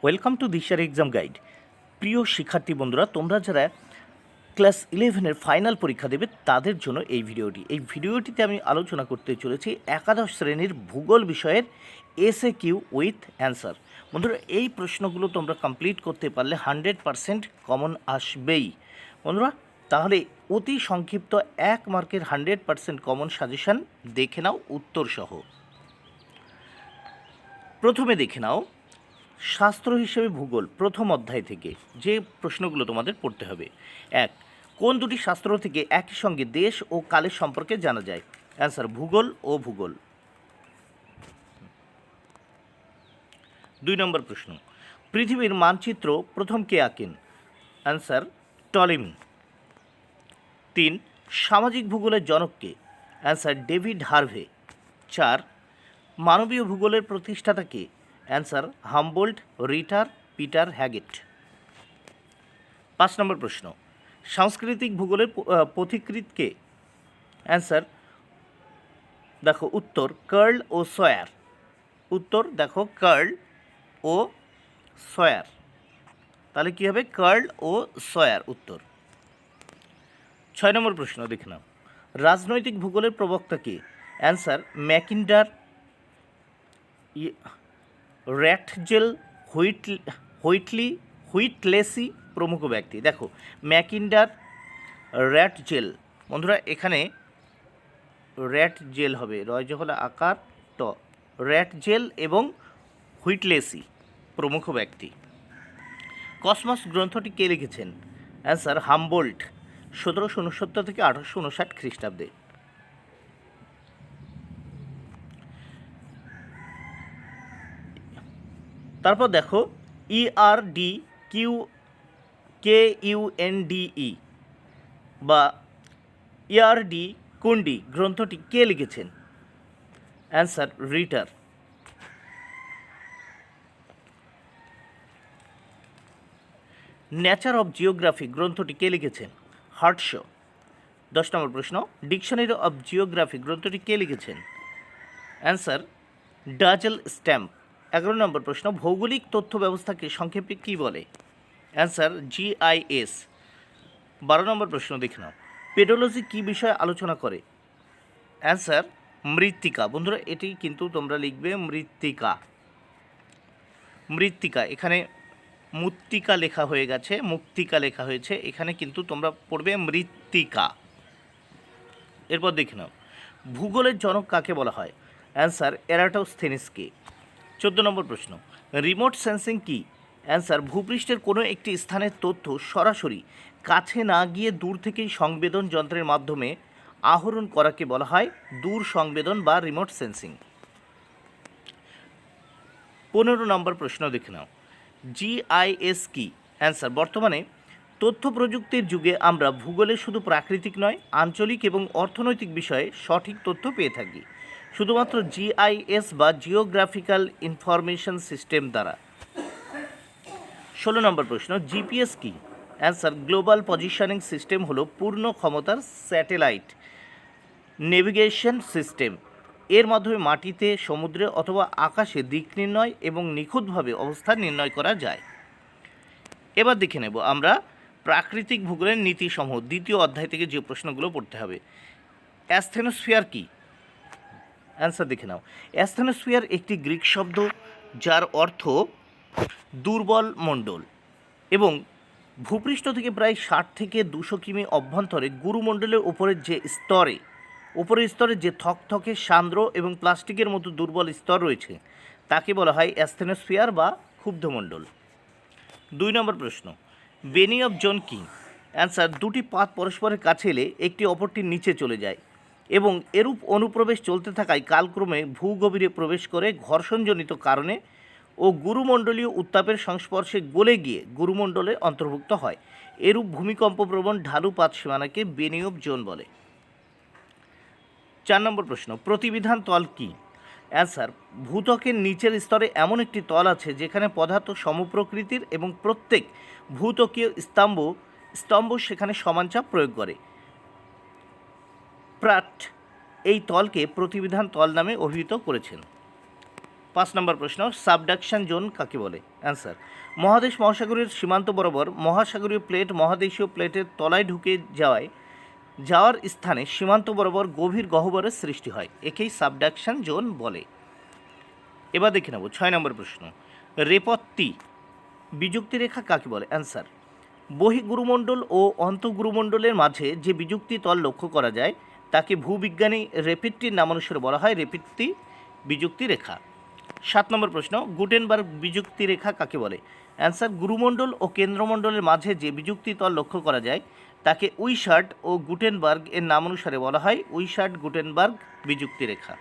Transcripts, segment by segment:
Welcome to দিশার exam guide. প্রিয় শিক্ষার্থী বন্ধুরা, তোমরা যারা ক্লাস 11-এর ফাইনাল পরীক্ষা দেবে তাদের জন্য এই ভিডিওটিতে আমি আলোচনা করতে চলেছি একাদশ শ্রেণীর ভূগোল বিষয়ের এসএকিউ উইথ অ্যান্সার। বন্ধুরা, এই প্রশ্নগুলো তোমরা কমপ্লিট করতে পারলে 100% কমন আসবেই। বন্ধুরা, তাহলে অতি সংক্ষিপ্ত 1 মার্কের 100% কমন সাজেশান দেখে নাও উত্তর সহ। প্রথমে দেখে নাও শাস্ত্র হিসেবে ভূগোল প্রথম অধ্যায় থেকে যে প্রশ্নগুলো তোমাদের পড়তে হবে। 1. কোন দুটি শাস্ত্র থেকে একই সঙ্গে দেশ ও কালের সম্পর্কে জানা যায়? অ্যান্সার ভূগোল ও ভূগোল। 2 নম্বর প্রশ্ন, পৃথিবীর মানচিত্র প্রথম কে আঁকেন? Answer Ptolemy. 3. সামাজিক ভূগোলের জনক কে? Answer David Harvey. 4. মানবীয় ভূগোলের প্রতিষ্ঠাতা কে? Answer Humboldt, Ritter, Peter Haggett. 5 নম্বর প্রশ্ন, সাংস্কৃতিক ভূগোলের পথিকৃৎ কে? অ্যান্সার দেখো উত্তর কার্ল ও সয়ার। উত্তর দেখো কার্ল ও সয়ার। তাহলে কী হবে? কার্ল ও সয়ার উত্তর। 6 নম্বর প্রশ্ন দেখে নাও, রাজনৈতিক ভূগোলের প্রবক্তা কে? অ্যান্সার ম্যাকিন্ডার, র্যাটজেল, হুইটলেসি প্রমুখ ব্যক্তি। দেখো ম্যাকিন্ডার, র্যাটজেল, বন্ধুরা এখানে র্যাটজেল হবে, রয় যে হলো আকার ট, র্যাটজেল এবং হুইটলেসি প্রমুখ ব্যক্তি। কসমস গ্রন্থটি কে লিখেছেন? অ্যান্সার হামবোল্ট, 1769 থেকে 1859 খ্রিস্টাব্দে। তারপর দেখো ERDQUNDE বা ERD কুন্ডি গ্রন্থটি কে লিখেছেন? অ্যান্সার রিটার। নেচার অফ জিওগ্রাফি গ্রন্থটি কে লিখেছেন? হার্টশ। 10 নম্বর প্রশ্ন, ডিকশনারি অফ জিওগ্রাফি গ্রন্থটি কে লিখেছেন? Answer dazzle stamp. 11 নম্বর প্রশ্ন, ভৌগোলিক তথ্য ব্যবস্থাকে সংক্ষেপে কী বলে? Answer GIS। 12 নম্বর প্রশ্ন দেখে নাও, পেডোলজি কী বিষয়ে আলোচনা করে? অ্যান্সার মৃত্তিকা। বন্ধুরা এটি কিন্তু তোমরা লিখবে মৃত্তিকা। মৃত্তিকা, এখানে মুত্তিকা লেখা হয়ে গেছে, মুক্তিকা লেখা হয়েছে, এখানে কিন্তু তোমরা পড়বে মৃত্তিকা। এরপর দেখে নাও, ভূগোলের জনক কাকে বলা হয়? অ্যান্সার এরাটোস্থেনিসকে। 14 নম্বর প্রশ্ন, রিমোট সেন্সিং কি? অ্যান্সার ভূপৃষ্ঠের কোনো একটি স্থানের তথ্য সরাসরি কাছে না গিয়ে দূর থেকেই সংবেদন যন্ত্রের মাধ্যমে আহরণ করাকে বলা হয় দূর সংবেদন বা রিমোট সেন্সিং। 15 নম্বর প্রশ্ন দেখে নাও, GIS কি? অ্যান্সার বর্তমানে তথ্য প্রযুক্তির যুগে আমরা ভূগোলে শুধু প্রাকৃতিক নয়, আঞ্চলিক এবং অর্থনৈতিক বিষয়ে সঠিক তথ্য পেয়ে থাকি শুধুমাত্র GIS বা জিওগ্রাফিক্যাল ইনফরমেশন সিস্টেম দ্বারা। 16 নম্বর প্রশ্ন, GPS কি? অ্যান্সার গ্লোবাল পজিশনিং সিস্টেম হলো পূর্ণ ক্ষমতার স্যাটেলাইট নেভিগেশন সিস্টেম। এর মাধ্যমে মাটিতে, সমুদ্রে অথবা আকাশে দিক নির্ণয় এবং নিখুঁতভাবে অবস্থান নির্ণয় করা যায়। এবার দেখে নেব আমরা প্রাকৃতিক ভূগোলের নীতিসমূহ, দ্বিতীয় অধ্যায় থেকে যে প্রশ্নগুলো পড়তে হবে। অ্যাস্থেনোস্ফিয়ার কি? অ্যান্সার দেখে নাও, অ্যাস্থেনোস্ফিয়ার একটি গ্রিক শব্দ যার অর্থ দুর্বল মণ্ডল এবং ভূপৃষ্ঠ থেকে প্রায় 60 থেকে 200 কিমি অভ্যন্তরে গুরুমণ্ডলের উপরের স্তরে যে থকথকে, সান্দ্র এবং প্লাস্টিকের মতো দুর্বল স্তর রয়েছে তাকে বলা হয় অ্যাস্থেনোস্ফিয়ার বা ক্ষুব্ধমণ্ডল। 2 নম্বর প্রশ্ন, বেনি অফ জোন কি? অ্যান্সার দুটি পাত পরস্পরের কাছে এলে একটি অপরটির নিচে চলে যায় এবং এরূপ অনুপ্রবেশ চলতে থাকায় কালক্রমে ভূগভীরে প্রবেশ করে ঘর্ষণজনিত কারণে ও গুরুমণ্ডলীয় উত্তাপের সংস্পর্শে গলে গিয়ে গুরুমণ্ডলে অন্তর্ভুক্ত হয়। এরূপ ভূমিকম্পপ্রবণ ঢালু পাত সীমানাকে বেনি অফ জোন বলে। 4 নম্বর প্রশ্ন, প্রতিবিধান তল কি? অ্যান্সার ভূত্বকের নিচের স্তরে এমন একটি তল আছে যেখানে পদার্থ সমপ্রকৃতির এবং প্রত্যেক ভূত্বকীয় স্তম্ভ সেখানে সমান চাপ প্রয়োগ করে। প্রাট এই তলকে প্রতিবিধান তল নামে অভিহিত করেছেন। 5 নম্বর প্রশ্ন, সাবডাকশন জোন কাকে বলে? অ্যান্সার, মহাদেশ মহাসাগরের সীমান্ত বরাবর মহাসাগরীয় প্লেট মহাদেশীয় প্লেটের তলায় ঢুকে যাওয়ার স্থানে সীমান্ত বরাবর গভীর গহ্বরের সৃষ্টি হয়, একেই সাবডাকশন জোন বলে। এবার দেখে নেব 6 নম্বর প্রশ্ন, রেপত্তি বিযুক্তি রেখা কাকে বলে? অ্যান্সার, বহিঃগুরুমণ্ডল ও অন্তঃগুরুমণ্ডলের মাঝে যে বিযুক্তি তল লক্ষ্য করা যায় তাকে ভূবিজ্ঞানী রেপিটটির নামানুসারে বলা হয় রেপিটটি বিযুক্তি রেখা। 7 নম্বর প্রশ্ন, গুটেনবার্গ বিযুক্তি রেখা কাকে বলে? অ্যান্সার, গুরুমণ্ডল ও কেন্দ্রমণ্ডলের মাঝে যে বিযুক্তি তল লক্ষ্য করা যায় তাকে উইশার্ট ও গুটেনবার্গ এর নামানুসারে বলা হয় উইশার্ট গুটেনবার্গ বিযুক্তি রেখা।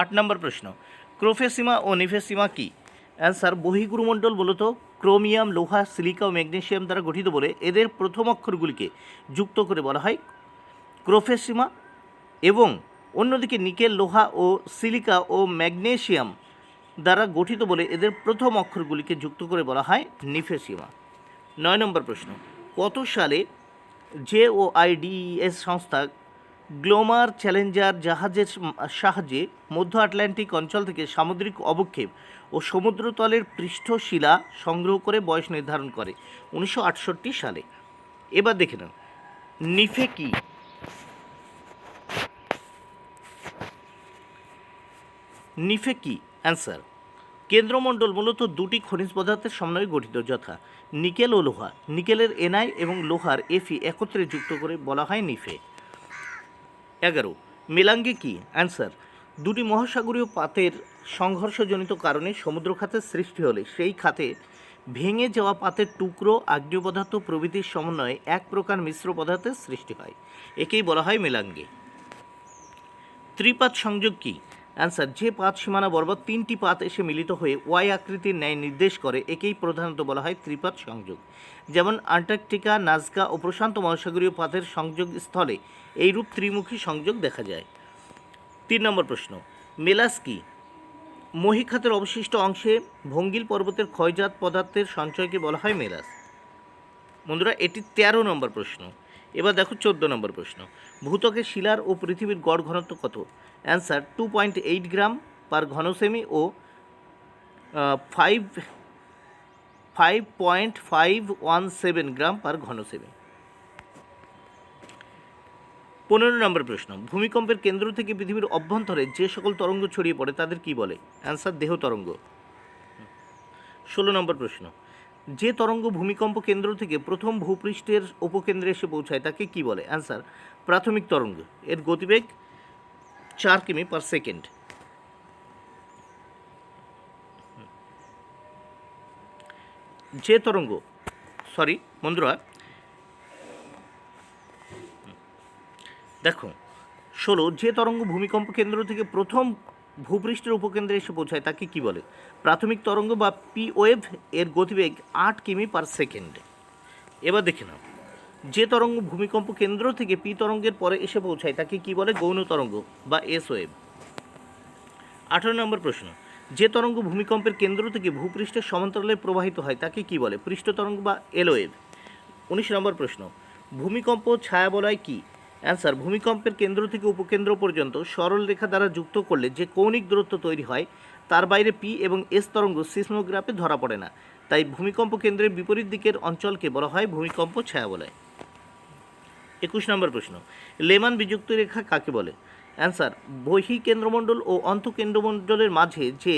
8 নম্বর প্রশ্ন, ক্রোফেসিমা ও নিফেসিমা কি? অ্যান্সার, বহিঃগুরুমণ্ডল মূলত ক্রোমিয়াম, লোহা, সিলিকা ও ম্যাগনেসিয়াম দ্বারা গঠিত বলে এদের প্রথম অক্ষরগুলিকে যুক্ত করে বলা হয় ক্রোফেসিমা, এবং অন্যদিকে নিকেল, লোহা ও সিলিকা ও ম্যাগনেসিয়াম দ্বারা গঠিত বলে এদের প্রথম অক্ষরগুলিকে যুক্ত করে বলা হয় নিফেসিমা। 9 নম্বর প্রশ্ন, কত সালে JOIDES সংস্থা গ্লোমার চ্যালেঞ্জার জাহাজের সাহায্যে মধ্য আটলান্টিক অঞ্চল থেকে সামুদ্রিক অবক্ষেপ ও সমুদ্রতলের পৃষ্ঠশিলা সংগ্রহ করে বয়স নির্ধারণ করে? 1968 সালে। এবার দেখে নাও নিফে কি? নিফে কি? অ্যান্সার, কেন্দ্রমণ্ডল মূলত দুটি খনিজ পদার্থের সমন্বয়ে গঠিত, যথা নিকেল ও লোহা। নিকেলের Ni এবং লোহার Fe একত্রে যুক্ত করে বলা হয় নিফে। 11, মেলাঙ্গে কি? অ্যান্সার, দুটি মহাসাগরীয় পাতের সংঘর্ষজনিত কারণে সমুদ্র খাতের সৃষ্টি হলে সেই খাতে ভেঙে যাওয়া পাতের টুকরো, আগ্নেয় পদার্থ প্রভৃতির সমন্বয়ে এক প্রকার মিশ্র পদার্থের সৃষ্টি হয়, একেই বলা হয় মেলাঙ্গে। ত্রিপাত সংযোগ কি? অ্যান্সার, যে পাত সীমানা বরাবর তিনটি পাত এসে মিলিত হয়ে ওয়াই আকৃতির ন্যায় নির্দেশ করে একেই প্রধানত বলা হয় ত্রিপাত সংযোগ। যেমন আন্টার্কটিকা, নাজকা ও প্রশান্ত মহাসাগরীয় পাতের সংযোগ স্থলে এইরূপ ত্রিমুখী সংযোগ দেখা যায়। 3 নম্বর প্রশ্ন, মেলাস কি? মহীখাতের অবশিষ্ট অংশে ভঙ্গিল পর্বতের ক্ষয়জাত পদার্থের সঞ্চয়কে বলা হয় মেলাস। বন্ধুরা, এটি 13 নম্বর প্রশ্ন। এবার দেখো 14 নম্বর প্রশ্ন, ভূত্বকের শিলার ও পৃথিবীর গড় ঘনত্ব কত? অ্যান্সার, 2.8 গ্রাম পার ঘনসেমি ও 5.517 গ্রাম পার ঘনসেমি। 15 নম্বর প্রশ্ন, ভূমিকম্পের কেন্দ্র থেকে পৃথিবীর অভ্যন্তরে যে সকল তরঙ্গ ছড়িয়ে পড়ে তাদের কি বলে? অ্যান্সার, দেহ তরঙ্গ। 16 নম্বর প্রশ্ন, যে তরঙ্গ ভূমিকম্প কেন্দ্র থেকে প্রথম ভূপৃষ্ঠের উপকেন্দ্রে এসে পৌঁছায় তাকে কি বলে? অ্যান্সার, প্রাথমিক তরঙ্গ। এর গতিবেগ 4 কিমি পার সেকেন্ড। যে তরঙ্গ বন্ধুরা দেখো 16, যে তরঙ্গ ভূমিকম্প কেন্দ্র থেকে প্রথম ভূপৃষ্ঠের উপকেন্দ্রে এসে পৌঁছায় তাকে কি বলে? প্রাথমিক তরঙ্গ বা পি ওয়েভ। এর গতিবেগ 8 কিমি পার সেকেন্ড। এবার দেখে নাও, যে তরঙ্গ ভূমিকম্প কেন্দ্র থেকে পি তরঙ্গের পরে এসে পৌঁছায় তাকে কি বলে? গৌণ তরঙ্গ বা এস ওয়েভ। 18 নম্বর প্রশ্ন, যে তরঙ্গ ভূমিকম্পের কেন্দ্র থেকে ভূপৃষ্ঠের সমান্তরালে প্রবাহিত হয় তাকে কি বলে? পৃষ্ঠ তরঙ্গ বা এল ওয়েভ। 19 নম্বর প্রশ্ন, ভূমিকম্প ছায়াবলয় কি? অ্যান্সার, ভূমিকম্পের কেন্দ্র থেকে উপকেন্দ্র পর্যন্ত সরল রেখা দ্বারা যুক্ত করলে যে কৌণিক দূরত্ব তৈরি হয় তার বাইরে পি এবং এস তরঙ্গ সিসমোগ্রাফে ধরা পড়ে না, তাই ভূমিকম্প কেন্দ্রের বিপরীত দিকের অঞ্চলকে বলা হয় ভূমিকম্প ছায়াবলয়। 21 নম্বর প্রশ্ন, লেমান বিযুক্তি রেখা কাকে বলে? অ্যান্সার, বহিঃকেন্দ্রমণ্ডল ও অন্তঃকেন্দ্রমণ্ডলের মাঝে যে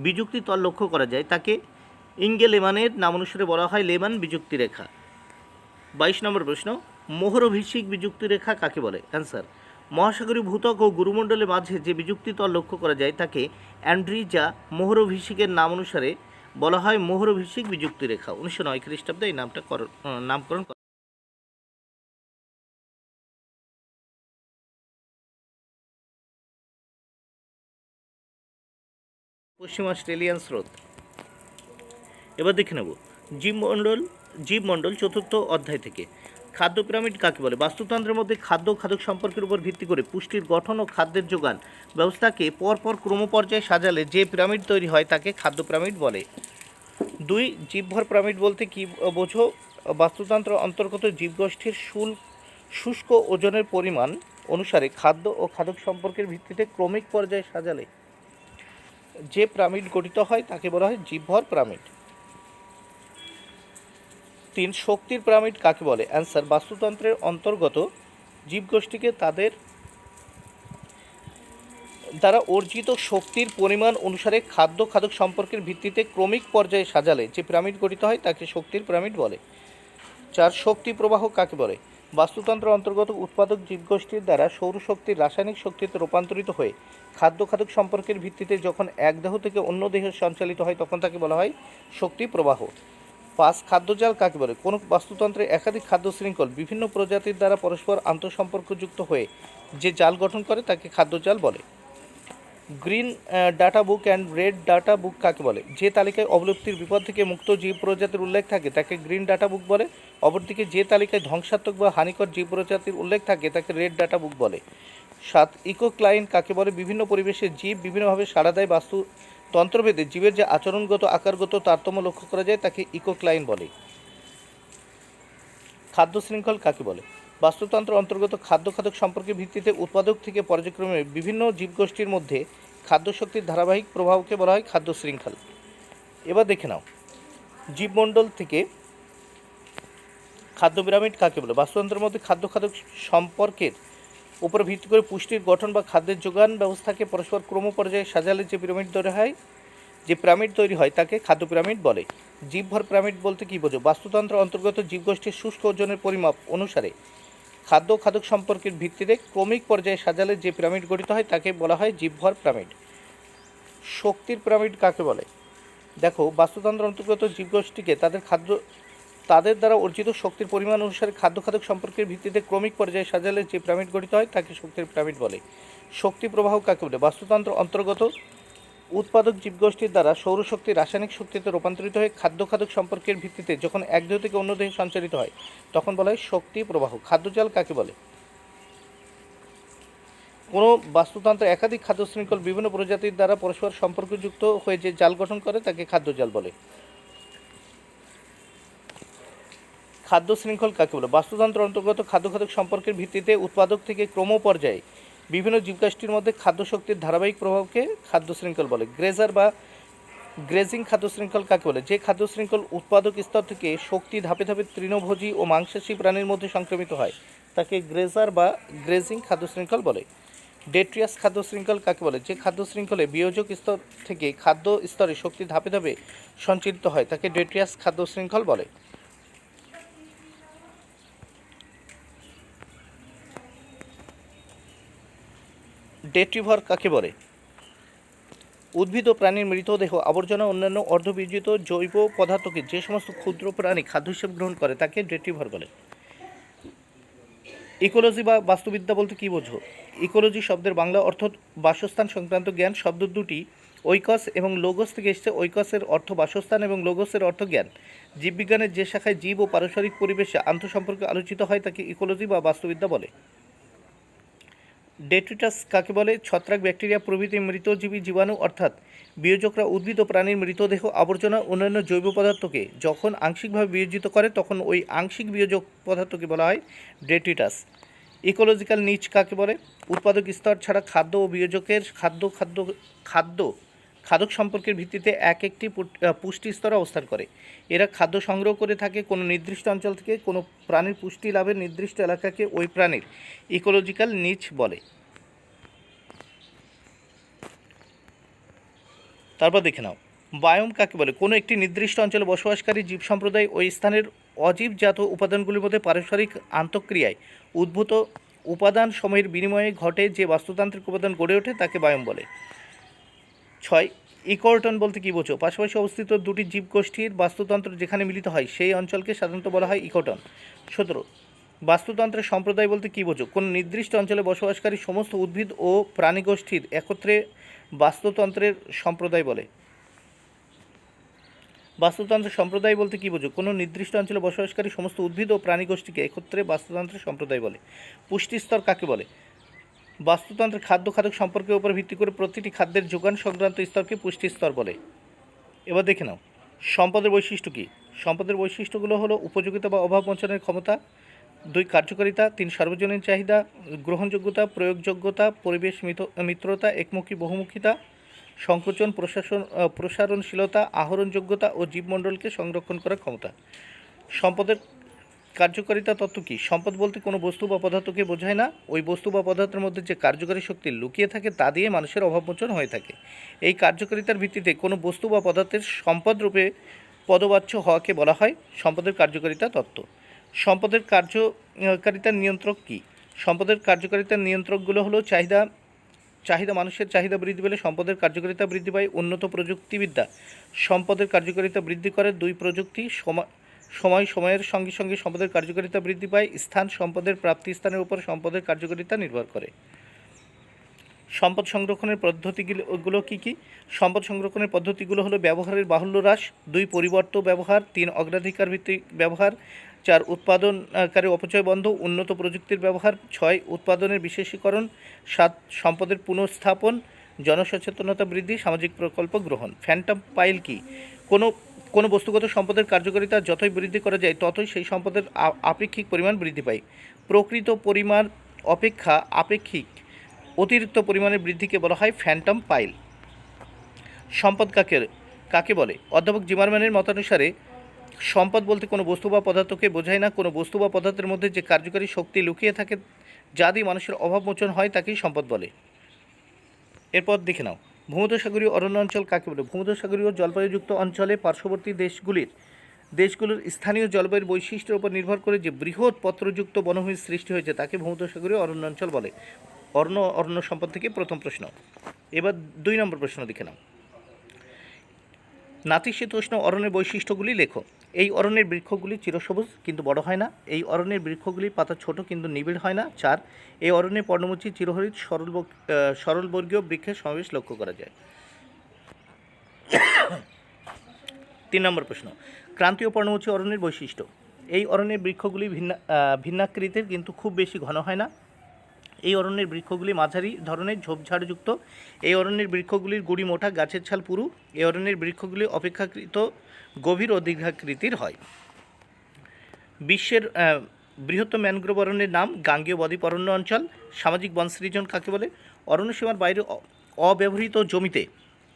বিযুক্তি তল লক্ষ্য করা যায় তাকে ইঙ্গে লেমানের নামানুসারে বলা হয় লেমান বিযুক্তি রেখা। 22 নম্বর প্রশ্ন, মোহরভিষিক বিযুক্তি রেখা কাকে বলে? অ্যান্সার, মহাসাগরীয় ভূত্বক ও গুরুমণ্ডলের মাঝে যে বিযুক্তি তল লক্ষ্য করা যায় তাকে অ্যান্ড্রিজা মোহরভিষিকের নামানুসারে বলা হয় মোহরভিষিক বিযুক্তি রেখা। 1909 খ্রিস্টাব্দে এই নামকরণ করা। পশ্চিম অস্ট্রেলিয়ান স্রোত। এবার দেখে নেব জীবমণ্ডল 4th অধ্যায় থেকে। খাদ্য পিরামিড কাকে বলে? বাস্তুতন্ত্রের মধ্যে খাদ্য ও খাদক সম্পর্কের উপর ভিত্তি করে পুষ্টির গঠন ও খাদ্যের যোগান ব্যবস্থাকে পরপর ক্রমপর্যায়ে সাজালে যে পিরামিড তৈরি হয় তাকে খাদ্য পিরামিড বলে। 2, জীবভর পিরামিড বলতে কি বোঝো? বাস্তুতন্ত্র অন্তর্গত জীবগোষ্ঠীর শুষ্ক ওজনের পরিমাণ অনুসারে খাদ্য ও খাদক সম্পর্কের ভিত্তিতে ক্রমিক পর্যায়ে সাজালে যে পিরামিড গঠিত হয় তাকে বলা হয় জীবভর পিরামিড। 3 শক্তির পিরামিড কাকে বলে? অ্যান্সার, বাস্তুতন্ত্রের অন্তর্গত জীবগোষ্ঠীকে তাদের দ্বারা অর্জিত শক্তির পরিমাণ অনুসারে খাদ্য খাদক সম্পর্কের ভিত্তিতে ক্রমিক পর্যায়ে সাজালে যে পিরামিড গঠিত হয় তাকে শক্তির পিরামিড বলে। 4 শক্তি প্রবাহ কাকে বলে? বাস্তুতন্ত্র অন্তর্গত উৎপাদক জীবগোষ্ঠীর দ্বারা সৌরশক্তির রাসায়নিক শক্তিতে রূপান্তরিত হয়ে খাদ্য খাদক সম্পর্কের ভিত্তিতে যখন এক দেহ থেকে অন্য দেহে সঞ্চালিত হয় তখন তাকে বলা হয় শক্তি প্রবাহ। 5 খাদ্যজাল কাকে বলে? কোনো বাস্তুতন্ত্রে একাধিক খাদ্য শৃঙ্খল বিভিন্ন প্রজাতির দ্বারা পরস্পর আন্তঃসম্পর্কযুক্ত হয়ে যে জাল গঠন করে তাকে খাদ্যজাল বলে। Green data book and red data book কাকে বলে? যে তালিকায় অবলুপ্তির বিপদ থেকে মুক্ত জীব প্রজাতির উল্লেখ থাকে তাকে গ্রিন ডাটা বুক বলে। অপরদিকে যে তালিকায় ধ্বংসাত্মক বা হানিকর জীব প্রজাতির উল্লেখ থাকে তাকে রেড ডাটা বুক বলে। 7 ইকোক্লাইন কাকে বলে? বিভিন্ন পরিবেশে জীব বিভিন্নভাবে সাড়া দেয়, বাস্তুতন্ত্রভেদে জীবের যে আচরণগত আকারগত তারতম্য লক্ষ্য করা যায় তাকে ইকোক্লাইন বলে। খাদ্য শৃঙ্খল কাকে বলে? বাস্তুতন্ত্র অন্তর্গত খাদ্য খাদক সম্পর্কের ভিত্তিতে উৎপাদক থেকে পর্যায়ক্রমে বিভিন্ন জীবগোষ্ঠীর মধ্যে খাদ্য শক্তির ধারাবাহিক প্রভাবকে বলা হয় খাদ্য শৃঙ্খল। এবার দেখে নাও জীবমণ্ডল থেকে খাদ্য পিরামিড কাকে বলে? বাস্তুতন্ত্রের মধ্যে খাদ্য খাদক সম্পর্কের উপর ভিত্তি করে পুষ্টির গঠন বা খাদ্যের যোগান ব্যবস্থাকে পরস্পর ক্রম পর্যায়ে সাজালে যে পিরামিড তৈরি হয় তাকে খাদ্য পিরামিড বলে। জীবভর পিরামিড বলতে কী বোঝো? বাস্তুতন্ত্র অন্তর্গত জীবগোষ্ঠীর শুষ্ক ওজনের পরিমাপ অনুসারে খাদ্য খাদক সম্পর্কের ভিত্তিতে ক্রমিক পর্যায়ে সাজালে যে পিরামিড গঠিত হয় তাকে বলা হয় জীবভর পিরামিড। শক্তির পিরামিড কাকে বলে? দেখো, বাস্তুতন্ত্র অন্তর্গত জীবগোষ্ঠীকে তাদের দ্বারা অর্জিত শক্তির পরিমাণ অনুসারে খাদ্য খাদক সম্পর্কের ভিত্তিতে ক্রমিক পর্যায়ে সাজালে যে পিরামিড গঠিত হয় তাকে শক্তির পিরামিড বলে। শক্তি প্রবাহ কাকে বলে? বাস্তুতন্ত্র অন্তর্গত উৎপাদক জীবগোষ্ঠীর দ্বারা সৌরশক্তি রাসায়নিক শক্তিতে রূপান্তরিত হয়ে খাদ্য খাদক সম্পর্কের ভিত্তিতে যখন এক দেহ থেকে অন্য দেহে সঞ্চারিত হয় তখন বলা হয় শক্তি প্রবাহ। খাদ্যজাল কাকে বলে? কোনো বাস্তুতন্ত্রে একাধিক খাদ্য শৃঙ্খল বিভিন্ন প্রজাতির দ্বারা পরস্পর সম্পর্কযুক্ত হয়ে যে জাল গঠন করে তাকে খাদ্যজাল বলে। খাদ্য শৃঙ্খল কাকে বলে? বাস্তুতন্ত্র অন্তর্গত খাদ্য খাদক সম্পর্কের ভিত্তিতে উৎপাদক থেকে ক্রম পর্যায়ে বিভিন্ন জীবগোষ্ঠীর মধ্যে খাদ্য শক্তির ধারাবাহিক প্রভাবকে খাদ্য শৃঙ্খল বলে। গ্রেজিং খাদ্য শৃঙ্খল কাকে বলে? যে খাদ্য শৃঙ্খল উৎপাদক স্তর থেকে শক্তি ধাপে ধাপে তৃণভোজী ও মাংসাশী প্রাণীর মধ্যে সংক্রমিত হয় তাকে গ্রেজিং খাদ্য শৃঙ্খল বলে। ডেট্রিয়াস খাদ্য শৃঙ্খল কাকে বলে? যে খাদ্য শৃঙ্খলে বিয়োজক স্তর থেকে খাদ্য স্তরে শক্তি ধাপে ধাপে সঞ্চালিত হয় তাকে ডেট্রিয়াস খাদ্য শৃঙ্খল বলে। ডেট্রিভর কাকে বলে? উদ্ভিদ ও প্রাণীর মৃতদেহ, আবর্জনা, অন্যান্য অর্ধবিয়োজিত জৈব পদার্থকে যে সমস্ত ক্ষুদ্র প্রাণী খাদ্য হিসেবে গ্রহণ করে তাকে ডেট্রিভর বলে। ইকোলজি বা বাস্তুবিদ্যা বলতে কী বোঝো? ইকোলজি শব্দের বাংলা অর্থ বাসস্থান সংক্রান্ত জ্ঞান। শব্দ দুটি ঐকস এবং লোগোস থেকে এসেছে। ঐকসের অর্থ বাসস্থান এবং লোগোসের অর্থ জ্ঞান। জীববিজ্ঞানের যে শাখায় জীব ও পারস্পরিক পরিবেশে আন্তঃসম্পর্ক আলোচিত হয় তাকে ইকোলজি বা বাস্তুবিদ্যা বলে। ডেট্রিটাস কাকে বলে? ছত্রাক, ব্যাকটেরিয়া প্রভৃতি মৃতজীবী জীবাণু অর্থাৎ বিয়োজকরা উদ্ভিদ ও প্রাণীর মৃতদেহ, আবর্জনা, অন্যান্য জৈব পদার্থকে যখন আংশিকভাবে বিয়োজিত করে তখন ওই আংশিক বিয়োজক পদার্থকে বলা হয় ডেট্রিটাস। ইকোলজিক্যাল নিচ কাকে বলে? উৎপাদক স্তর ছাড়া খাদ্য ও বিয়োজকের খাদক সম্পর্কের ভিত্তিতে একটি পুষ্টি স্তরে অবস্থান করে। এরা খাদ্য সংগ্রহ করে থাকে কোনো নির্দিষ্ট অঞ্চল থেকে। কোনো প্রাণীর পুষ্টি লাভের নির্দিষ্ট এলাকাকে ওই প্রাণীর ইকোলজিক্যাল নিচ বলে। তারপর দেখে নাও বায়োম কাকে বলে? কোনো একটি নির্দিষ্ট অঞ্চলে বসবাসকারী জীব সম্প্রদায় ওই স্থানের অজীবজাত উপাদানগুলির মধ্যে পারস্পরিক আন্তঃক্রিয়ায় উদ্ভূত উপাদান সময়ের বিনিময়ে ঘটে যে বাস্তুতান্ত্রিক উপাদান গড়ে ওঠে তাকে বায়োম বলে। 6 ইকোটন বলতে কী বোঝো? পাশাপাশি অবস্থিত দুটি জীবগোষ্ঠীর বাস্তুতন্ত্র যেখানে মিলিত হয় সেই অঞ্চলকে সাধারণত বলা হয় ইকোটন। 17 বাস্তুতন্ত্রের সম্প্রদায় বলতে কী বোঝো? কোনো নির্দিষ্ট অঞ্চলে বসবাসকারী সমস্ত উদ্ভিদ ও প্রাণীগোষ্ঠীর একত্রে বাস্তুতন্ত্রের সম্প্রদায় বলে। বাস্তুতন্ত্রের সম্প্রদায় বলতে কী বোঝো? কোনো নির্দিষ্ট অঞ্চলে বসবাসকারী সমস্ত উদ্ভিদ ও প্রাণীগোষ্ঠীকে একত্রে বাস্তুতন্ত্রের সম্প্রদায় বলে। পুষ্টিস্তর কাকে বলে? বাস্তুতন্ত্রের খাদ্য খাদক সম্পর্কের উপর ভিত্তি করে প্রতিটি খাদ্যের যোগান সংক্রান্ত স্তরকে পুষ্টি স্তর বলে। এবার দেখে নাও সম্পদের বৈশিষ্ট্য কী? সম্পদের বৈশিষ্ট্যগুলো হলো উপযোগিতা বা অভাব মোচনের ক্ষমতা, 2 কার্যকারিতা, 3 সার্বজনীন চাহিদা, গ্রহণযোগ্যতা, প্রয়োগযোগ্যতা, পরিবেশ মিত্রতা, একমুখী বহুমুখিতা, সংকোচন, প্রসারণশীলতা, আহরণযোগ্যতা ও জীবমণ্ডলকে সংরক্ষণ করার ক্ষমতা। সম্পদের কার্যকারিতা তত্ত্ব কী? সম্পদ বলতে কোনো বস্তু বা পদার্থকে বোঝায় না, ওই বস্তু বা পদার্থের মধ্যে যে কার্যকারী শক্তি লুকিয়ে থাকে তা দিয়ে মানুষের অভাবমোচন হয়ে থাকে। এই কার্যকারিতার ভিত্তিতে কোনো বস্তু বা পদার্থের সম্পদ রূপে পদবাচ্য হওয়াকে বলা হয় সম্পদের কার্যকারিতা তত্ত্ব। সম্পদের কার্যকারিতার নিয়ন্ত্রক কী? সম্পদের কার্যকারিতার নিয়ন্ত্রকগুলো হলো মানুষের চাহিদা বৃদ্ধি পেলে সম্পদের কার্যকারিতা বৃদ্ধি পায়। উন্নত প্রযুক্তিবিদ্যা সম্পদের কার্যকারিতা বৃদ্ধি করে। দুই, প্রযুক্তি সময়ের সঙ্গে সঙ্গে সম্পদের কার্যকারিতা বৃদ্ধি পায়। স্থান সম্পদের প্রাপ্তি স্থানের উপর সম্পদের কার্যকারিতা নির্ভর করে। সম্পদ সংরক্ষণের পদ্ধতিগুলো কী কী? সম্পদ সংরক্ষণের পদ্ধতিগুলো হলো ব্যবহারের বাহুল্য হ্রাস, 2 পরিবর্ত ব্যবহার, 3 অগ্রাধিকার ভিত্তিক ব্যবহার, 4 উৎপাদনকারী অপচয় বন্ধ, উন্নত প্রযুক্তির ব্যবহার, 6 উৎপাদনের বিশেষীকরণ, 7 সম্পদের পুনঃস্থাপন, জনসচেতনতা বৃদ্ধি, সামাজিক প্রকল্প গ্রহণ। ফ্যান্টম পাইল কি? কোনো বস্তুগত সম্পদের কার্যকারিতা যতই বৃদ্ধি করা যায় ততই সেই সম্পদের আপেক্ষিক পরিমাণ বৃদ্ধি পায়। প্রকৃত পরিমাণ অপেক্ষা আপেক্ষিক অতিরিক্ত পরিমাণের বৃদ্ধিকে বলা হয় ফ্যান্টম পাইল। সম্পদ কাকে বলে? অধ্যাপক জিমারম্যানের মতানুসারে সম্পদ বলতে কোনো বস্তু বা পদার্থকে বোঝায় না, কোনো বস্তু বা পদার্থের মধ্যে যে কার্যকারী শক্তি লুকিয়ে থাকে যা দিয়ে মানুষের অভাবমোচন হয় তাকেই সম্পদ বলে। এরপর দেখে নাও, ভূমধ্যসাগরীয় অরণ্য অঞ্চল কাকে বলে? ভূমধ্যসাগরীয় জলবায়ুযুক্ত অঞ্চলে পার্শ্ববর্তী দেশগুলোর স্থানীয় জলবায়ুর বৈশিষ্ট্যের উপর নির্ভর করে যে বৃহৎ পত্রযুক্ত বনভূমির সৃষ্টি হয়েছে তাকে ভূমধ্যসাগরীয় অরণ্য অঞ্চল বলে। অরণ্য সম্পদ থেকে প্রথম প্রশ্ন। এবার 2 নম্বর প্রশ্ন দেখে নাও, নাতিশীতোষ্ণ অরণ্যের বৈশিষ্ট্যগুলি লেখো। এই অরণ্যের বৃক্ষগুলি চিরসবুজ কিন্তু বড় হয় না। এই অরণ্যের বৃক্ষগুলির পাতা ছোট কিন্তু নিবিড় হয় না। 4, এই অরণ্যে পর্ণমোচী চিরহরিৎ সরলবর্গীয় বৃক্ষের সমাবেশ লক্ষ্য করা যায়। 3 নম্বর প্রশ্ন, ক্রান্তীয় পর্ণমোচী অরণ্যের বৈশিষ্ট্য। এই অরণ্যের বৃক্ষগুলি ভিন্নাকৃতির কিন্তু খুব বেশি ঘন হয় না। এই অরণ্যের বৃক্ষগুলি মাঝারি ধরনের ঝোপঝাড়যুক্ত। এই অরণ্যের বৃক্ষগুলির গুড়ি মোটা, গাছের ছাল পুরু। এই অরণ্যের বৃক্ষগুলি অপেক্ষাকৃত গভীর ও দীর্ঘাকৃতির হয়। বিশ্বের বৃহত্তম ম্যানগ্রোভ অরণ্যের নাম গাঙ্গেয় বদ্বীপ অরণ্য অঞ্চল। সামাজিক বন সৃজন কাকে বলে? অরণ্য সীমার বাইরে অব্যবহৃত জমিতে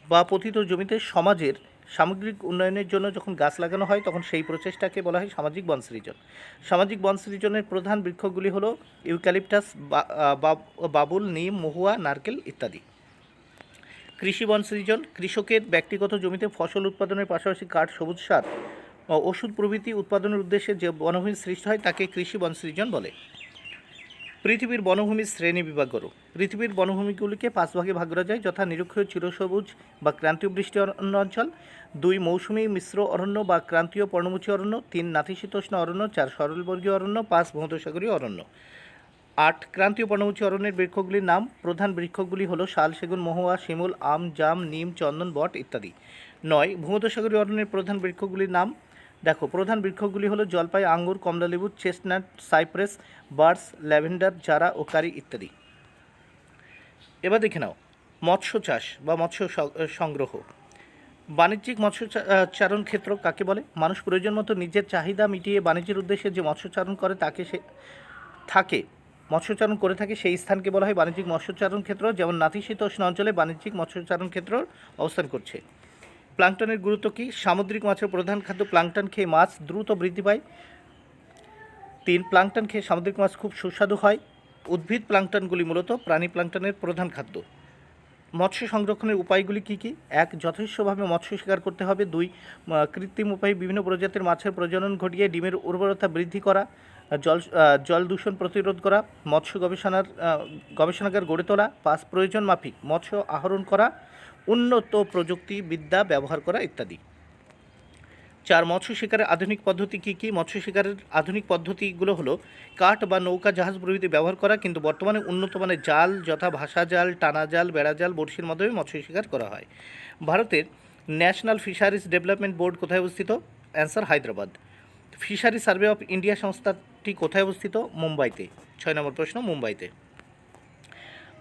বা পতিত জমিতে সমাজের সামগ্রিক উন্নয়নের জন্য যখন গাছ লাগানো হয় তখন সেই প্রচেষ্টাকে বলা হয় সামাজিক বন সৃজন। সামাজিক বন সৃজনের প্রধান বৃক্ষগুলি হলো ইউক্যালিপটাস, বাবুল, নিম, মহুয়া, নারকেল ইত্যাদি। কৃষি বন সৃজন, কৃষকের ব্যক্তিগত জমিতে ফসল উৎপাদনের পাশাপাশি কাঠ, সবুজ সার, ওষুধ প্রভৃতি উৎপাদনের উদ্দেশ্যে যে বনভূমি সৃষ্টি হয় তাকে কৃষি বন সৃজন বলে। পৃথিবীর বনভূমির শ্রেণী বিভাগ করো। পৃথিবীর বনভূমিগুলিকে 5 ভাগে ভাগ করা যায়, যথা নিরক্ষীয় চিরসবুজ বা ক্রান্তীয় বৃষ্টি অরণ্য অঞ্চল, 2 মৌসুমী মিশ্র অরণ্য বা ক্রান্তীয় পর্ণমোচী অরণ্য, 3 নাতিশীতোষ্ণ অরণ্য, 4 সরলবর্গীয় অরণ্য, 5 ভূমধ্যসাগরীয় অরণ্য। 8 ক্রান্তীয় পর্ণমোচী অরণ্যের বৃক্ষগুলির নাম। প্রধান বৃক্ষগুলি হলো শাল, সেগুন, মহুয়া, শিমুল, আম, জাম, নিম, চন্দন, বট ইত্যাদি। 9 ভূমধ্যসাগরীয় অরণ্যের প্রধান বৃক্ষগুলির নাম। দেখো, প্রধান বৃক্ষগুলি হলো জলপাই, আঙ্গুর, কমলালেবু, চেস্টনাট, সাইপ্রেস, বার্চ, ল্যাভেন্ডার, জারা ও কারি ইত্যাদি। এবার দেখে নাও, মৎস্য চাষ বা মৎস্য সংগ্রহ। বাণিজ্যিক মৎস্যচারণ ক্ষেত্র কাকে বলে? মানুষ প্রয়োজন মতো নিজের চাহিদা মিটিয়ে বাণিজ্যের উদ্দেশ্যে যে মৎস্যচারণ করে মৎস্যচারণ করে থাকে সেই স্থানকে বলা হয় বাণিজ্যিক মৎস্যচারণ ক্ষেত্র। যেমন নাতিশীতোষ্ণ অঞ্চলে বাণিজ্যিক মৎস্যচারণ ক্ষেত্র অবস্থান করছে। প্লাঙ্কটনের গুরুত্ব কী? সামুদ্রিক মাছের প্রধান খাদ্য প্লাঙ্কটন, খেয়ে মাছ দ্রুত বৃদ্ধি পায়। 3 প্লাঙ্কটন খেয়ে সামুদ্রিক মাছ খুব সুস্বাদু হয়। উদ্ভিদ প্লাঙ্কটনগুলি মূলত প্রাণী প্লাঙ্কটনের প্রধান খাদ্য। মৎস্য সংরক্ষণের উপায়গুলি কী কী? 1 যথেষ্টভাবে মৎস্য শিকার করতে হবে। 2 কৃত্রিম উপায়ে বিভিন্ন প্রজাতির মাছের প্রজনন ঘটিয়ে ডিমের উর্বরতা বৃদ্ধি করা। জল দূষণ প্রতিরোধ করা। মৎস্য গবেষণাগার গড়ে তোলা। 5 প্রয়োজন মাফিক মৎস্য আহরণ করা, উন্নত প্রযুক্তিবিদ্যা ব্যবহার করা ইত্যাদি। 4 মৎস্য শিকারের আধুনিক পদ্ধতি কী কী? মৎস্য শিকারের আধুনিক পদ্ধতিগুলো হলো কাঠ বা নৌকা, জাহাজ প্রভৃতি ব্যবহার করা, কিন্তু বর্তমানে উন্নত মানের জাল, যথা ভাসা জাল, টানা জাল, বেড়া জাল, বড়শির মাধ্যমে মৎস্য শিকার করা হয়। ভারতের ন্যাশনাল ফিশারিজ ডেভেলপমেন্ট বোর্ড কোথায় অবস্থিত? Answer Hyderabad. Fishery survey of India সংস্থাটি কোথায় অবস্থিত? মুম্বাইতে। 6 নম্বর প্রশ্ন, মুম্বাইতে।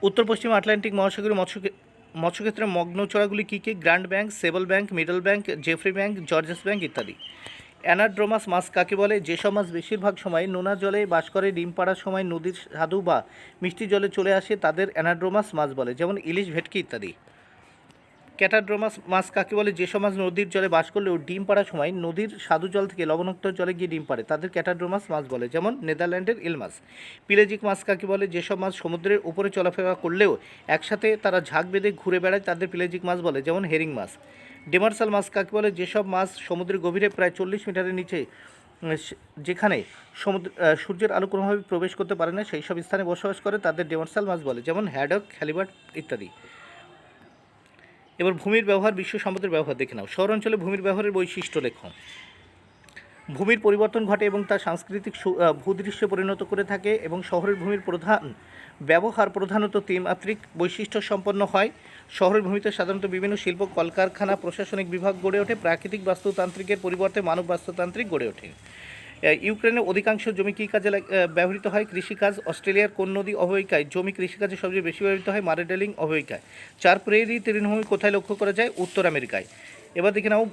উত্তর পশ্চিম আটলান্টিক মহাসাগরীয় মৎস্যক্ষেত্রের মগ্নচড়াগুলি কী কী? Grand Bank, Sable Bank, Middle Bank, Jeffreys Bank, Georges Bank ইত্যাদি। অ্যানাড্রোমাস মাছ কাকে বলে? যেসব মাছ বেশিরভাগ সময় নোনা জলে বাস করে, ডিম পাড়ার সময় নদীর স্বাদু বা মিষ্টি জলে চলে আসে তাদের অ্যানাড্রোমাস মাছ বলে, যেমন ইলিশ, ভেটকি ইত্যাদি। ক্যাটাড্রমাস মাছ কাকে বলে? যেসব মাছ নদীর জলে বাস করলেও ডিম পাড়ার সময় নদীর স্বাদু জল থেকে লবণাক্ত জলে গিয়ে ডিম পাড়ে, তাদের ক্যাটাড্রমাস মাছ বলে, যেমন নেদারল্যান্ডের ইল মাছ। পিলেজিক মাছ কাকে বলে? যেসব মাছ সমুদ্রের উপরে চলাফেরা করলেও একসাথে তারা ঝাঁক বেঁধে ঘুরে বেড়ায়, তাদের পিলেজিক মাছ বলে, যেমন হেরিং মাছ। ডেমার্সাল মাছ কাকে বলে? যেসব মাছ সমুদ্রের গভীরে প্রায় 40 মিটারের নিচে যেখানে সূর্যের আলো কোনোভাবে প্রবেশ করতে পারে না সেই সব স্থানে বসবাস করে, তাদের ডেমার্সাল মাছ বলে, যেমন হ্যাডক, হ্যালিবার্ট ইত্যাদি। এবার ভূমির ব্যবহার, বিশ্ব সম্পদের ব্যবহার দেখে নাও। শহরাঞ্চলে ভূমির ব্যবহারের বৈশিষ্ট্য লেখো। ভূমির পরিবর্তন ঘটে এবং তা সাংস্কৃতিক ভূদৃশ্যে পরিণত করে থাকে, এবং শহরের ভূমির প্রধান ব্যবহার প্রধানত ত্রিমাত্রিক বৈশিষ্ট্য সম্পন্ন হয়। শহরের ভূমিতে সাধারণত বিভিন্ন শিল্প, কলকারখানা, প্রশাসনিক বিভাগ গড়ে ওঠে। প্রাকৃতিক বাস্তুতান্ত্রিকের পরিবর্তে মানব বাস্তুতান্ত্রিক গড়ে ওঠে। ইউক্রেনের অধিকাংশ জমি কী কাজে ব্যবহৃত হয়? কৃষিকাজ। অস্ট্রেলিয়ার কোন নদী অববাহিকায় জমি কৃষিকাজে সবচেয়ে বেশি ব্যবহৃত হয়? মারেডেলিং অববাহিকায়। 4 প্রেরি তৃণভূমি কোথায় লক্ষ্য করা যায়? উত্তর আমেরিকায়। এবার দেখে নাও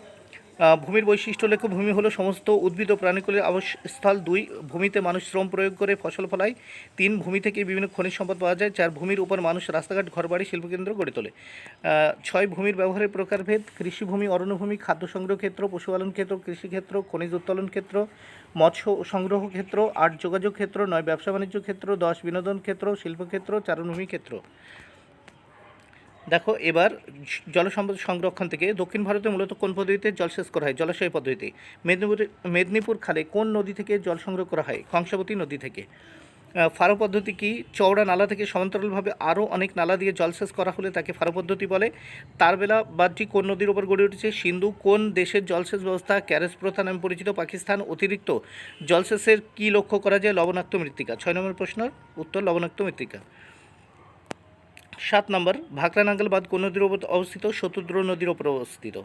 ভূমির বৈশিষ্ট্য লেখো। ভূমি হলো সমস্ত উদ্ভিদ ও প্রাণীকুলের আবাসস্থল। 2 ভূমিতে মানুষ শ্রম প্রয়োগ করে ফসল ফলায়। 3 ভূমি থেকে বিভিন্ন খনিজ সম্পদ পাওয়া যায়। 4 ভূমির উপর মানুষ রাস্তাঘাট, ঘরবাড়ি, শিল্পকেন্দ্র গড়ে তোলে। 6 ভূমির ব্যবহারের প্রকারভেদ। কৃষিভূমি, অরণ্যভূমি, খাদ্য সংগ্রহ ক্ষেত্র, পশুপালন ক্ষেত্র, কৃষিক্ষেত্র, খনিজ উত্তোলন ক্ষেত্র, মৎস্য সংগ্রহ ক্ষেত্র। 8 যোগাযোগ ক্ষেত্র। 9 ব্যবসা বাণিজ্য ক্ষেত্র। 10 বিনোদন ক্ষেত্র, শিল্পক্ষেত্র, চারণভূমি ক্ষেত্র। দেখো এবার জলসম্পদ সংরক্ষণ থেকে দক্ষিণ ভারতে মূলত কোন পদ্ধতিতে জলসেচ করা হয়? জলাশয় পদ্ধতি। মেদিনীপুর খালে কোন নদী থেকে জল সংগ্রহ করা হয়? কংসাবতী নদী থেকে। ফারো পদ্ধতি কি? চওড়া নালা থেকে সমান্তরালভাবে আরও অনেক নালা দিয়ে জলসেচ করা হলে তাকে ফারো পদ্ধতি বলে। তারবেলা বাঁধটি কোন নদীর ওপর গড়ে উঠেছে? সিন্ধু। কোন দেশের জলসেচ ব্যবস্থা ক্যারেজ প্রথা নামে পরিচিত? পাকিস্তান। অতিরিক্ত জলসেচের কি লক্ষ্য করা যায়? লবণাক্ত মৃত্তিকা। 6 নম্বর প্রশ্নের উত্তর লবণাক্ত মৃত্তিকা। 7 নম্বর, ভাকরা নাঙ্গল বাঁধ কোন নদীর ওপর অবস্থিত? শতুদ্র নদীর ওপর অবস্থিত।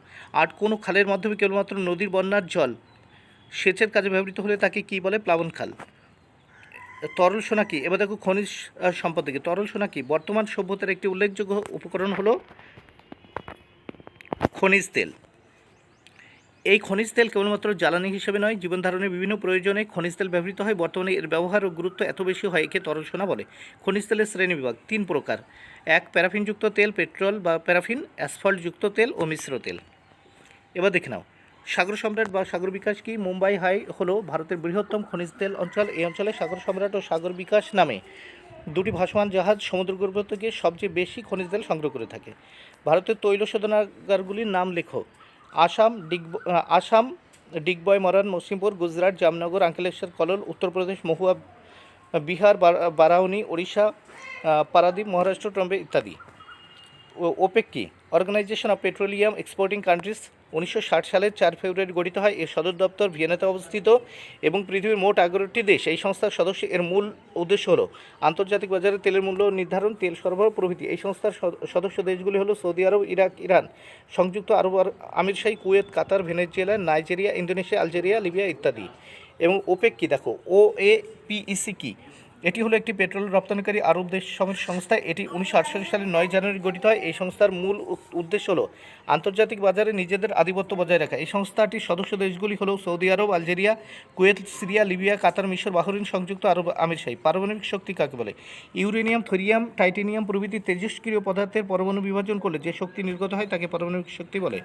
8 কোন খালের মাধ্যমে কেবলমাত্র নদীর বন্যার জল সেচের কাজে ব্যবহৃত হলে তাকে কি বলে? প্লাবন খাল। তরল সোনা কি? এবার দেখো খনিজ সম্পদ থেকে। তরল সোনা কি? বর্তমান সভ্যতার একটি উল্লেখযোগ্য উপকরণ হলো খনিজ তেল। এই খনিজ তেল কেবলমাত্র জ্বালানি হিসেবে নয়, জীবন ধারণের বিভিন্ন প্রয়োজনে খনিজ তেল ব্যবহৃত হয়। বর্তমানে এর ব্যবহার ও গুরুত্ব এত বেশি হয় একে তরল সোনা বলে। খনিজ তেলের শ্রেণীবিভাগ 3 প্রকার। 1 প্যারাফিনযুক্ত তেল, পেট্রোল বা প্যারাফিন, অ্যাসফল্টযুক্ত তেল ও মিশ্র তেল। এবার দেখে নাও সাগর সম্রাট বা সাগর বিকাশ কি? মুম্বাই হাই হলো ভারতের বৃহত্তম খনিজ তেল অঞ্চল। এই অঞ্চলে সাগর সম্রাট ও সাগর বিকাশ নামে 2টি ভাসমান জাহাজ সমুদ্রগর্ভ থেকে সবচেয়ে বেশি খনিজ তেল সংগ্রহ করে থাকে। ভারতের তৈল শোধনাগারগুলির নাম লেখো। আসাম, ডিগবয়, মরান, নরসিংপুর। গুজরাট, জামনগর, আঙ্কেলেশ্বর, কলোল। উত্তরপ্রদেশ, মহুয়া, বিহার, বারাউনি, ওড়িশা, পারাদ্বীপ, মহারাষ্ট্র, ট্রম্বে ইত্যাদি। ওপেক কি? Organization of petroleum exporting countries. 1960 সালের 4 ফেব্রুয়ারি গঠিত হয়। এর সদর দপ্তর ভিয়েনাতে অবস্থিত এবং পৃথিবীর মোট 11টি দেশ এই সংস্থার সদস্য। এর মূল উদ্দেশ্য হলো আন্তর্জাতিক বাজারে তেলের মূল্য নির্ধারণ, তেল সরবরাহ প্রভৃতি। এই সংস্থার সদস্য দেশগুলি হলো সৌদি আরব, ইরাক, ইরান, সংযুক্ত আরব আমিরশাহী, Kuwait, Qatar, Venezuela, Nigeria, Indonesia, Algeria, Libya ইত্যাদি। এবং ওপেক কি? দেখো OAPEC কি? এটি হলো একটি পেট্রোল রপ্তানিকারী আরব দেশ সমূহের সংস্থা। এটি 1948 সালের 9 জানুয়ারি গঠিত হয়। এই সংস্থার মূল উদ্দেশ্য হলো আন্তর্জাতিক বাজারে নিজেদের আধিপত্য বজায় রাখা। এই সংস্থাটির সদস্য দেশগুলি হলো সৌদি আরব, আলজেরিয়া, কুয়েত, সিরিয়া, লিবিয়া, কাতার, মিশর, বাহরিন, সংযুক্ত আরব আমিরশাহী। পারমাণবিক শক্তি কাকে বলে? ইউরেনিয়াম, থোরিয়াম, টাইটেনিয়াম প্রভৃতি তেজস্ক্রিয় পদার্থের পরমাণু বিভাজন করলে যে শক্তি নির্গত হয় তাকে পারমাণবিক শক্তি বলে।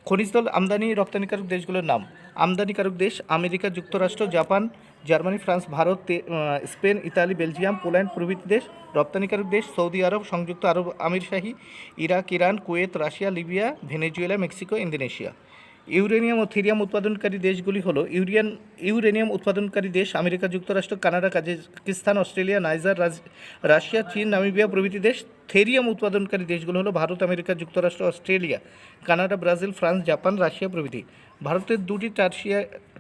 খনিজ তেল আমদানি রপ্তানিকারক দেশগুলোর নাম। আমদানিকারক দেশ আমেরিকা যুক্তরাষ্ট্র, Japan, Germany, France, Bharat, Spain, Italy, Belgium, Poland প্রভৃতি দেশ। রপ্তানিকারক দেশ সৌদি আরব, সংযুক্ত আরব আমিরশাহী, Iraq, Iran, Kuwait, Russia, Libya, Venezuela, Mexico, Indonesia. Uranium ও থোরিয়াম উৎপাদনকারী দেশগুলি হলো ইউরেনিয়াম উৎপাদনকারী দেশ আমেরিকা যুক্তরাষ্ট্র, Canada, Kazakhstan, Australia, Niger, Russia, চীন, নামিবিয়া প্রভৃতি দেশ। থোরিয়াম উৎপাদনকারী দেশগুলো হলো ভারত, আমেরিকা যুক্তরাষ্ট্র, Australia, Canada, Brazil, France, Japan, Russia প্রভৃতি। ভারতের 2টি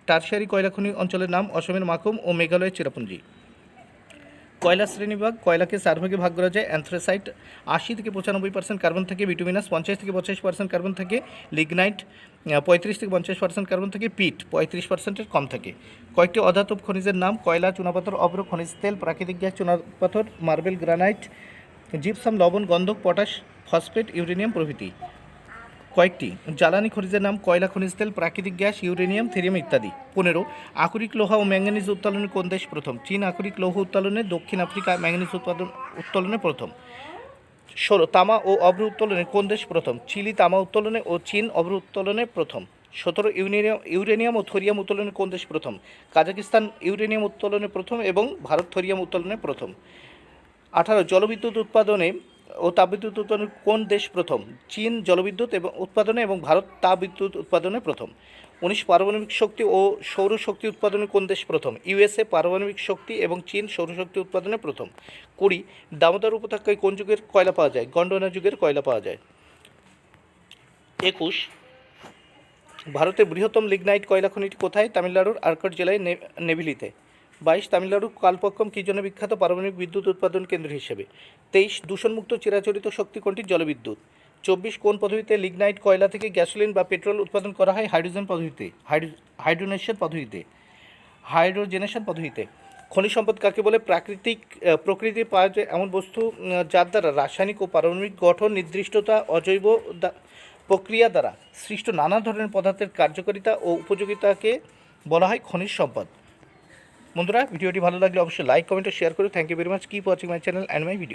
টারশিয়ারি কয়লা খনি অঞ্চলের নাম। অসমের মাকুম ও মেঘালয়ের চেরাপুঞ্জি। কয়লা শ্রেণীবিভাগ। কয়লাকে 4 ভাগে ভাগ করা যায়। অ্যান্থ্রাসাইট 80 থেকে 95% কার্বন থেকে। বিটুমিনাস 50 থেকে 85% কার্বন থেকে। লিগনাইট 35 থেকে 50% কার্বন থেকে। পিট 35%-এর কম থাকে। কয়েকটি অধাতব খনিজের নাম। কয়লা, চুনাপাথর, অভ্র, খনিজ তেল, প্রাকৃতিক গ্যাস, চুনাপাথর, মার্বেল, গ্রানাইট, জিপসাম, লবণ, গন্ধক, পটাশ, ফসফেট, ইউরেনিয়াম প্রভৃতি। কয়েকটি জ্বালানি খনিজের নাম। কয়লা, খনিজ তেল, প্রাকৃতিক গ্যাস, ইউরেনিয়াম, থোরিয়াম ইত্যাদি। 15 আকরিক লোহা ও ম্যাঙ্গানিজ উত্তোলনে কোন দেশ প্রথম? চীন আকরিক লৌহ উত্তোলনে, দক্ষিণ আফ্রিকা ম্যাঙ্গানিজ উত্তোলনে প্রথম। 16 তামা ও অভ্র উত্তোলনে কোন দেশ প্রথম? চিলি তামা উত্তোলনে ও চীন অভ্র উত্তোলনে প্রথম। 17 ইউরেনিয়াম ও থোরিয়াম উত্তোলনে কোন দেশ প্রথম? কাজাকিস্তান ইউরেনিয়াম উত্তোলনে প্রথম এবং ভারত থোরিয়াম উত্তোলনে প্রথম। 18 জলবিদ্যুৎ উৎপাদনে ও তাপবিদ্যুৎ উৎপাদনে কোন দেশ প্রথম? চীন জলবিদ্যুৎ এবং উৎপাদনে এবং ভারত তাপবিদ্যুৎ উৎপাদনে প্রথম। 19 পারমাণবিক শক্তি ও সৌরশক্তি উৎপাদনে কোন দেশ প্রথম? ইউএসএ পারমাণবিক শক্তি এবং চীন সৌরশক্তি উৎপাদনে প্রথম। 20 দামোদর উপত্যকায় কোন যুগের কয়লা পাওয়া যায়? গন্ডোয়ানা যুগের কয়লা পাওয়া যায়। 21 ভারতের বৃহত্তম লিগনাইট কয়লা খনিটি কোথায়? তামিলনাড়ুর আরকট জেলায় নেভিলিতে। 22 তামিলনাড়ুর কালপক্কম কী জন্য বিখ্যাত? পারমাণবিক বিদ্যুৎ উৎপাদন কেন্দ্র হিসেবে। 23 দূষণমুক্ত চিরাচরিত শক্তি কোনটি? জলবিদ্যুৎ। 24 কোন পদ্ধতিতে লিগনাইট কয়লা থেকে গ্যাসোলিন বা পেট্রোল উৎপাদন করা হয়? হাইড্রোজেন পদ্ধতিতে। হাইড্রোজেনেশন পদ্ধতিতে। খনিজ সম্পদ কাকে বলে? প্রকৃতির পাওয়া যায় এমন বস্তু যার দ্বারা রাসায়নিক ও পারমাণবিক গঠন নির্দিষ্টতা অজৈব প্রক্রিয়া দ্বারা সৃষ্ট নানা ধরনের পদার্থের কার্যকারিতা ও উপযোগিতাকে বলা হয় খনিজ সম্পদ। বন্ধুরা, ভিডিওটি ভালো লাগলে অবশ্যই লাইক, কমেন্ট ও শেয়ার করে thank you very much. Keep watching my channel and my video.